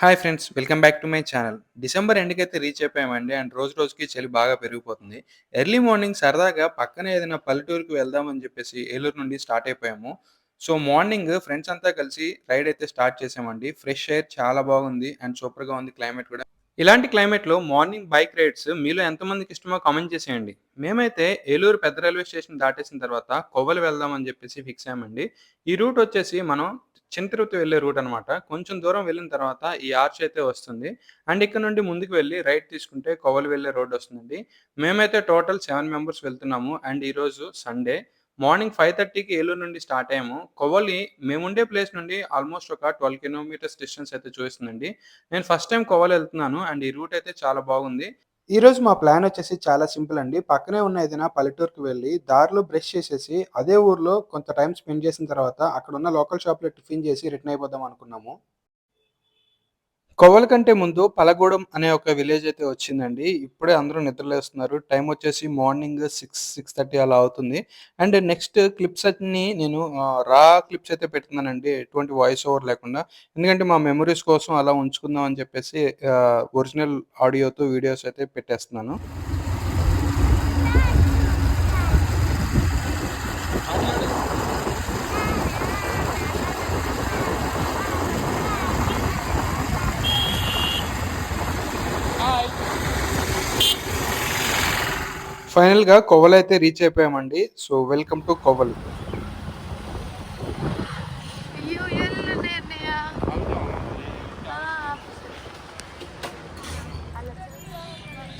Hi friends, welcome back to my channel. December ఎండ్‌కైతే reach అయిపోయామండి. And రోజు రోజుకి చలి బాగా పెరిగిపోతుంది. ఎర్లీ మార్నింగ్ సరదాగా పక్కనే ఏదైనా పల్లెటూరుకి వెళ్దామని చెప్పేసి ఏలూరు నుండి స్టార్ట్ అయిపోయాము. సో, మార్నింగ్ ఫ్రెండ్స్ అంతా కలిసి రైడ్ అయితే స్టార్ట్ చేసామండి. ఫ్రెష్ ఎయిర్ చాలా బాగుంది అండ్ సూపర్‌గా ఉంది క్లైమేట్ కూడా. ఇలాంటి క్లైమేట్‌లో మార్నింగ్ బైక్ రైడ్స్ మీలో ఎంతమందికి ఇష్టమో కామెంట్ చేసేయండి. మేమైతే ఏలూరు పెద్ద రైల్వే స్టేషన్ దాటేసిన తర్వాత కొవ్వలి వెళ్దాం అని చెప్పేసి ఫిక్స్ అయ్యామండి. ఈ రూట్ వచ్చేసి మనం చిన్న తిరుపతి వెళ్ళే రూట్ అనమాట. కొంచెం దూరం వెళ్ళిన తర్వాత ఈ ఆర్చ్ అయితే వస్తుంది. అండ్ ఇక్కడ నుండి ముందుకు వెళ్ళి రైట్ తీసుకుంటే కొవ్వలి వెళ్ళే రోడ్ వస్తుందండి. మేమైతే టోటల్ 7 మెంబర్స్ వెళ్తున్నాము. అండ్ ఈరోజు సండే. మార్నింగ్ 5:30కి ఏలూరు నుండి స్టార్ట్ అయ్యాము. కొవ్వలి మేముండే ప్లేస్ నుండి ఆల్మోస్ట్ ఒక 12 కిలోమీటర్స్ డిస్టెన్స్ అయితే చూపిస్తుందండి. నేను ఫస్ట్ టైమ్ కోవలో ఎళ్తున్నాను. అండ్ ఈ రూట్ అయితే చాలా బాగుంది. ఈరోజు మా ప్లాన్ వచ్చేసి చాలా సింపుల్ అండి. పక్కనే ఉన్న ఏదైనా పల్లెటూరుకి వెళ్ళి దారిలో బ్రష్ చేసేసి అదే ఊర్లో కొంత టైమ్ స్పెండ్ చేసిన తర్వాత అక్కడున్న లోకల్ షాప్‌లో టిఫిన్ చేసి రిటర్న్ అయిపోదాం అనుకున్నాము. కొవ్వలి కంటే ముందు పలగూడెం అనే ఒక విలేజ్ అయితే వచ్చిందండి. ఇప్పుడే అందరూ నిద్రలేస్తున్నారు. టైమ్ వచ్చేసి మార్నింగ్ 6, 6:30 అలా అవుతుంది. అండ్ నెక్స్ట్ క్లిప్స్ అన్నీ నేను రా క్లిప్స్ అయితే పెడుతున్నానండి. ఎటువంటి వాయిస్ ఓవర్ లేకుండా. ఎందుకంటే మా మెమోరీస్ కోసం అలా ఉంచుకుందాం అని చెప్పేసి ఒరిజినల్ ఆడియోతో వీడియోస్ అయితే పెట్టేస్తున్నాను. ఫైనల్‌గా కొవ్వలైతే రీచ్ అయిపోయామండి. So, welcome to Kovvali. అయ్యో! ఎల్లుండి అన్నయ్య. ఆ!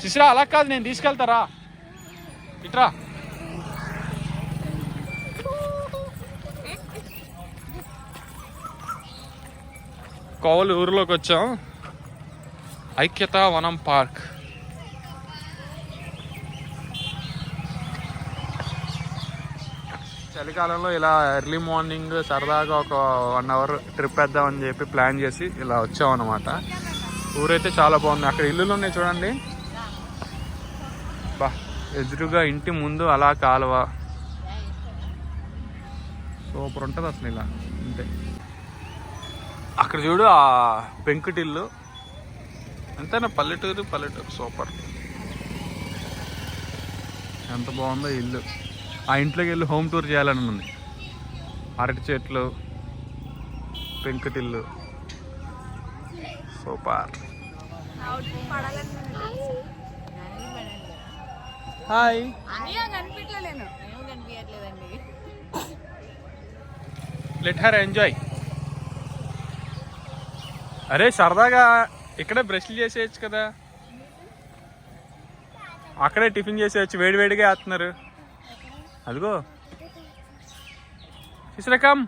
శిశిరా అలా కాదు, నేను తీసుకెళ్తారా ఇట్రా. కోవలి ఊరిలోకి వచ్చాం. ఐక్యత వనం పార్క్. చలికాలంలో ఇలా ఎర్లీ మార్నింగ్ సరదాగా ఒక 1 అవర్ ట్రిప్ వేద్దామని చెప్పి ప్లాన్ చేసి ఇలా వచ్చాం అనమాట. ఊరైతే చాలా బాగుంది. అక్కడ ఇల్లులు ఉన్నాయి చూడండి. బా, ఎదురుగా ఇంటి ముందు అలా కాలువ, సూపర్ ఉంటుంది అసలు. ఇలా అంతే. అక్కడ చూడు ఆ పెంకుటిల్లు. అంతేనా, పల్లెటూరు పల్లెటూరు సూపర్. ఎంత బాగుందో ఇల్లు. ఆ ఇంట్లోకి వెళ్ళి హోమ్ టూర్ చేయాలని ఉంది. అరటి చెట్లు, పెంకుటిల్లు, super. Hi. Let her enjoy. అరే సరదాగా ఇక్కడే బ్రష్లు చేసేయచ్చు కదా. అక్కడే టిఫిన్ చేసేయచ్చు. వేడివేడిగా వేస్తున్నారు. అదిగో శిశిరకం.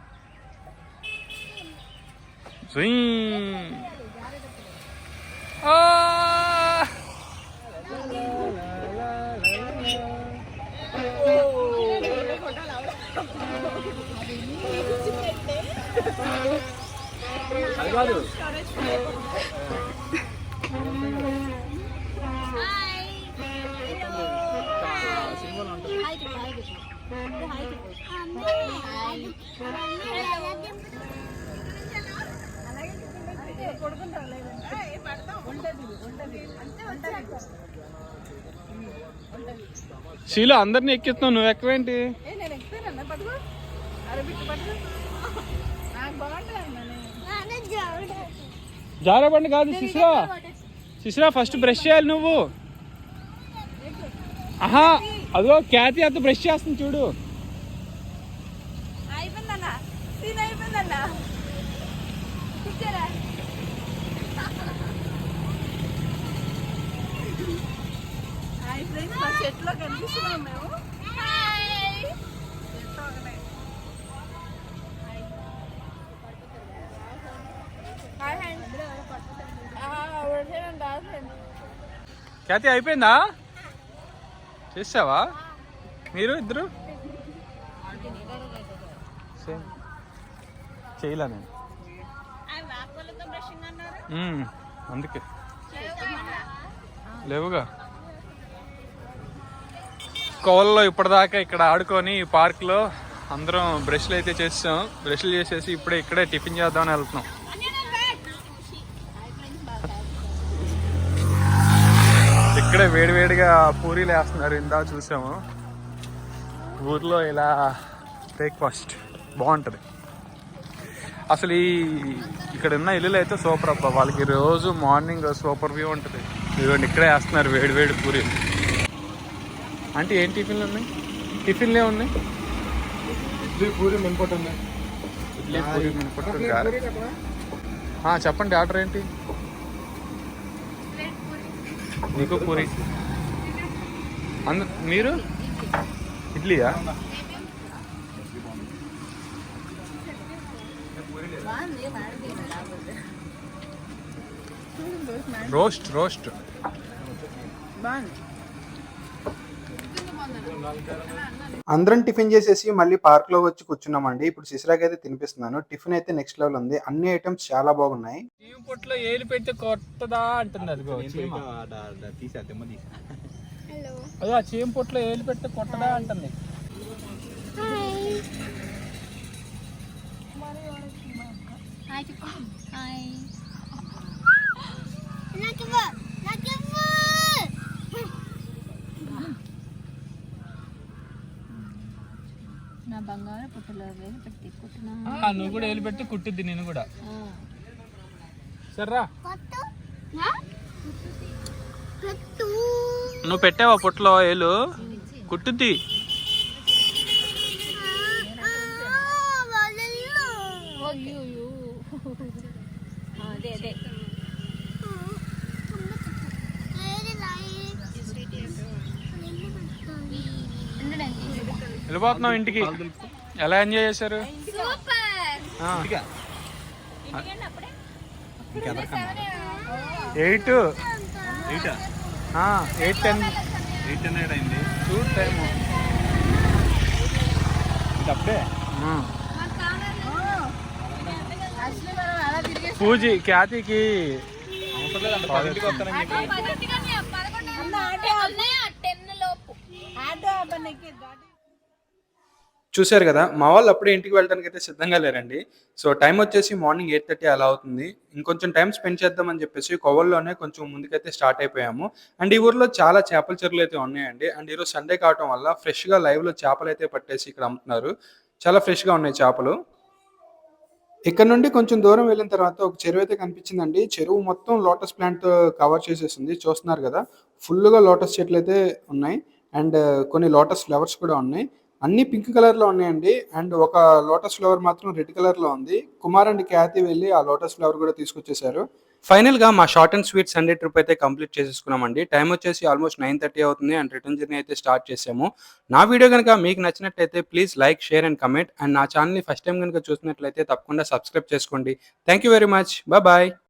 అది కాదు. శీల అందరినీ ఎక్కిస్తున్నావు, నువ్వు ఎక్కవేంటి? జారబండి కాదు శిశిరా. శిశిరా ఫస్ట్ బ్రష్ చేయాలి నువ్వు. ఆహా, అదిగో ఖ్యాతి అంత బ్రష్ చేస్తుంది చూడు. చెట్లో కనిపిస్తున్నాం మేము. ఖ్యాతి అయిపోయిందా? చేసావా మీరు ఇద్దరు? చేయలే నేను, అందుకే లేవుగా. కోవల్లో ఇప్పటిదాకా ఇక్కడ ఆడుకొని పార్క్లో అందరం బ్రష్లు అయితే చేసాం. బ్రష్లు చేసేసి ఇప్పుడే ఇక్కడే టిఫిన్ చేద్దామని వెళ్తున్నాం. ఇక్కడే వేడివేడిగా పూరీలు వేస్తున్నారు, ఇందా చూసాము. ఊర్లో ఇలా బ్రేక్ఫాస్ట్ బాగుంటుంది. అసలు ఇక్కడ ఉన్న ఇల్లులు అయితే సూపర్ అబ్బా. వాళ్ళకి రోజు మార్నింగ్ సూపర్ వ్యూ ఉంటుంది. ఇదిగోండి ఇక్కడే వేస్తున్నారు వేడి పూరీలు. అంటే ఏం టిఫిన్లు ఉన్నాయి? టిఫిన్లే ఉన్నాయి. ఇడ్లీ పూరి మినపట్టు ఉన్నాయి. ఇడ్లీ పూరి మినపట్టు గారె. చెప్పండి ఆర్డర్ ఏంటి? నీకు పూరి. మీరు ఇడ్లీయా? రోస్ట్ అందరం టిఫిన్ చేసేసి మళ్ళీ పార్క్ లో వచ్చి కూర్చున్నామండి. ఇప్పుడు సిసిరాకి అయితే తినిపిస్తున్నాను. టిఫిన్ అయితే నెక్స్ట్ లెవెల్ ఉంది. అన్ని ఐటమ్స్ చాలా బాగున్నాయి. చీమ పొట్లో ఏలు పెడితే కొట్టదా అంటుంది. అదిగో అదో ఆ చీమ పొట్లో ఏలు పెడితే కొట్టదా అంటుంది. నా బంగారు పుట్టలో వేలు పెట్టి కుట్టినా. నువ్వు కూడా ఏలు పెడితే కుట్టిద్ది నేను కూడా. సర్రా నువ్వు పెట్టావా పొట్లో ఏలు? కుట్టుద్ది. వెళ్ళిపోతున్నావు ఇంటికి. ఎలా ఎంజాయ్ చేశారు? 8:10 అయింది చూడు టైము. అప్పుడే పూజీ ఖ్యాతికి చూశారు కదా, మా వాళ్ళు అప్పుడే ఇంటికి వెళ్ళడానికి అయితే సిద్ధంగా లేరండి. సో టైం వచ్చేసి మార్నింగ్ 8:30 అలా అవుతుంది. ఇంకొంచెం టైం స్పెండ్ చేద్దామని చెప్పేసి కొవ్వల్లోనే కొంచెం ముందుకైతే స్టార్ట్ అయిపోయాము. అండ్ ఈ ఊర్లో చాలా చేపల చెరువులు అయితే ఉన్నాయండి. అండ్ ఈరోజు సండే కావటం వల్ల ఫ్రెష్గా లైవ్లో చేపలు అయితే పట్టేసి ఇక్కడ అమ్ముతున్నారు. చాలా ఫ్రెష్గా ఉన్నాయి చేపలు. ఇక్కడ నుండి కొంచెం దూరం వెళ్ళిన తర్వాత ఒక చెరువు అయితే కనిపించిందండి. చెరువు మొత్తం లోటస్ ప్లాంట్ కవర్ చేసేసింది. చూస్తున్నారు కదా, ఫుల్గా లోటస్ చెట్లు అయితే ఉన్నాయి. అండ్ కొన్ని లోటస్ ఫ్లవర్స్ కూడా ఉన్నాయి. అన్ని పింక్ కలర్ లో ఉన్నాయండి. అండ్ ఒక లోటస్ ఫ్లవర్ మాత్రం రెడ్ కలర్ లో ఉంది. కుమార్ అండ్ ఖ్యాతి వెళ్ళి ఆ లోటస్ ఫ్లవర్ కూడా తీసుకొచ్చేసారు. ఫైనల్ గా మా short and sweet Sunday trip అయితే కంప్లీట్ చేసేసుకున్నామండి. టైం వచ్చేసి ఆల్మోస్ట్ 9:30 అవుతుంది. అండ్ రిటర్న్ జర్నీ అయితే స్టార్ట్ చేసాము. నా వీడియో కనుక మీకు నచ్చినట్లయితే please like, share and comment. And నా ఛానల్ని ఫస్ట్ టైం కనుక చూసినట్లయితే తప్పకుండా సబ్స్క్రైబ్ చేసుకోండి. Thank you very much. Bye.